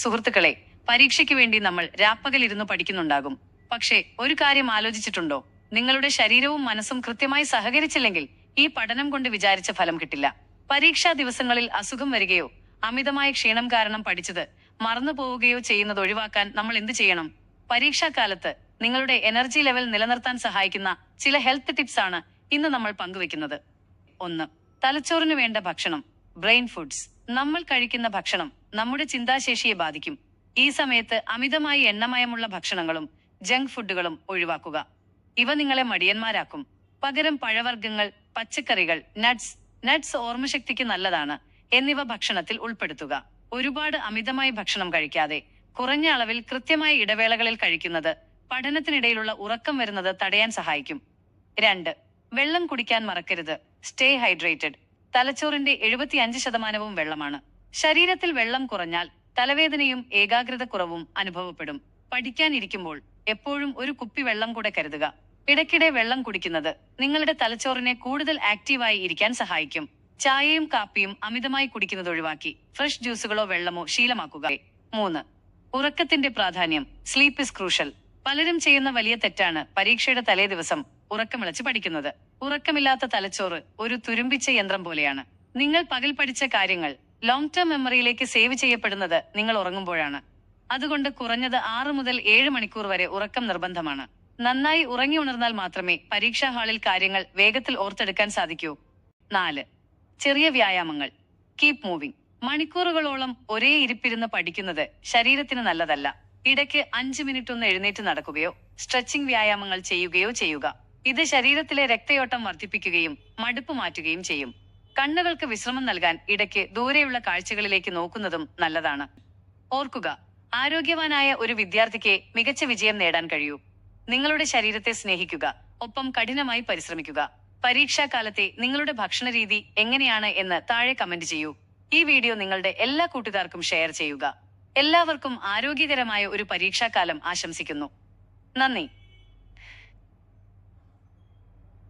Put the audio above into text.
സുഹൃത്തുക്കളെ, പരീക്ഷയ്ക്ക് വേണ്ടി നമ്മൾ രാപ്പകലിരുന്ന് പഠിക്കുന്നുണ്ടാകും. പക്ഷേ ഒരു കാര്യം ആലോചിച്ചിട്ടുണ്ടോ? നിങ്ങളുടെ ശരീരവും മനസ്സും കൃത്യമായി സഹകരിച്ചില്ലെങ്കിൽ ഈ പഠനം കൊണ്ട് വിചാരിച്ച ഫലം കിട്ടില്ല. പരീക്ഷാ ദിവസങ്ങളിൽ അസുഖം വരികയോ അമിതമായ ക്ഷീണം കാരണം പഠിച്ചത് മറന്നു പോവുകയോ ചെയ്യുന്നത് ഒഴിവാക്കാൻ നമ്മൾ എന്ത് ചെയ്യണം? പരീക്ഷാകാലത്ത് നിങ്ങളുടെ എനർജി ലെവൽ നിലനിർത്താൻ സഹായിക്കുന്ന ചില ഹെൽത്ത് ടിപ്സ് ആണ് ഇന്ന് നമ്മൾ പങ്കുവെക്കുന്നത്. 1. തലച്ചോറിന് വേണ്ട ഭക്ഷണം. Brain foods. നമ്മൾ കഴിക്കുന്ന ഭക്ഷണം നമ്മുടെ ചിന്താശേഷിയെ ബാധിക്കും. ഈ സമയത്ത് അമിതമായി എണ്ണമയമുള്ള ഭക്ഷണങ്ങളും ജങ്ക് ഫുഡുകളും ഒഴിവാക്കുക. ഇവ നിങ്ങളെ മടിയന്മാരാക്കും. പകരം പഴവർഗ്ഗങ്ങൾ, പച്ചക്കറികൾ, നട്ട്സ് ഓർമ്മശക്തിക്ക് നല്ലതാണ് എന്നിവ ഭക്ഷണത്തിൽ ഉൾപ്പെടുത്തുക. ഒരുപാട് അമിതമായി ഭക്ഷണം കഴിക്കാതെ കുറഞ്ഞ അളവിൽ കൃത്യമായ ഇടവേളകളിൽ കഴിക്കുന്നത് പഠനത്തിനിടയിലുള്ള ഉറക്കം വരുന്നത് തടയാൻ സഹായിക്കും. 2. വെള്ളം കുടിക്കാൻ മറക്കരുത്. Stay hydrated. തലച്ചോറിന്റെ 75% വെള്ളമാണ്. ശരീരത്തിൽ വെള്ളം കുറഞ്ഞാൽ തലവേദനയും ഏകാഗ്രതക്കുറവും അനുഭവപ്പെടും. പഠിക്കാനിരിക്കുമ്പോൾ എപ്പോഴും ഒരു കുപ്പി വെള്ളം കൂടെ കരുതുക. ഇടയ്ക്കിടെ വെള്ളം കുടിക്കുന്നത് നിങ്ങളുടെ തലച്ചോറിനെ കൂടുതൽ ആക്റ്റീവായി ഇരിക്കാൻ സഹായിക്കും. ചായയും കാപ്പിയും അമിതമായി കുടിക്കുന്നത് ഒഴിവാക്കി ഫ്രഷ് ജ്യൂസുകളോ വെള്ളമോ ശീലമാക്കുക. 3. ഉറക്കത്തിന്റെ പ്രാധാന്യം. Sleep is crucial. പലരും ചെയ്യുന്ന വലിയ തെറ്റാണ് പരീക്ഷയുടെ തലേ ദിവസം ഉറക്കമിളച്ച് പഠിക്കുന്നത്. ഉറക്കമില്ലാത്ത തലച്ചോറ് ഒരു തുരുമ്പിച്ച യന്ത്രം പോലെയാണ്. നിങ്ങൾ പകൽ പഠിച്ച കാര്യങ്ങൾ ലോങ് ടേം മെമ്മറിയിലേക്ക് സേവ് ചെയ്യപ്പെടുന്നത് നിങ്ങൾ ഉറങ്ങുമ്പോഴാണ്. അതുകൊണ്ട് കുറഞ്ഞത് 6 മുതൽ 7 മണിക്കൂർ വരെ ഉറക്കം നിർബന്ധമാണ്. നന്നായി ഉറങ്ങി ഉണർന്നാൽ മാത്രമേ പരീക്ഷാ ഹാളിൽ കാര്യങ്ങൾ വേഗത്തിൽ ഓർത്തെടുക്കാൻ സാധിക്കൂ. 4. ചെറിയ വ്യായാമങ്ങൾ. Keep moving. മണിക്കൂറുകളോളം ഒരേ ഇരിപ്പിരുന്ന് പഠിക്കുന്നത് ശരീരത്തിന് നല്ലതല്ല. ഇടയ്ക്ക് 5 മിനിറ്റ് ഒന്ന് എഴുന്നേറ്റ് നടക്കുകയോ സ്ട്രെച്ചിങ് വ്യായാമങ്ങൾ ചെയ്യുകയോ ചെയ്യുക. ഇത് ശരീരത്തിലെ രക്തയോട്ടം വർദ്ധിപ്പിക്കുകയും മടുപ്പ് മാറ്റുകയും ചെയ്യും. കണ്ണുകൾക്ക് വിശ്രമം നൽകാൻ ഇടയ്ക്ക് ദൂരെയുള്ള കാഴ്ചകളിലേക്ക് നോക്കുന്നതും നല്ലതാണ്. ഓർക്കുക, ആരോഗ്യവാനായ ഒരു വിദ്യാർത്ഥിക്ക് മികച്ച വിജയം നേടാൻ കഴിയൂ. നിങ്ങളുടെ ശരീരത്തെ സ്നേഹിക്കുക, ഒപ്പം കഠിനമായി പരിശ്രമിക്കുക. പരീക്ഷാകാലത്തെ നിങ്ങളുടെ ഭക്ഷണരീതി എങ്ങനെയാണ് എന്ന് താഴെ കമന്റ് ചെയ്യൂ. ഈ വീഡിയോ നിങ്ങളുടെ എല്ലാ കൂട്ടുകാർക്കും ഷെയർ ചെയ്യുക. എല്ലാവർക്കും ആരോഗ്യകരമായ ഒരു പരീക്ഷാകാലം ആശംസിക്കുന്നു. നന്ദി.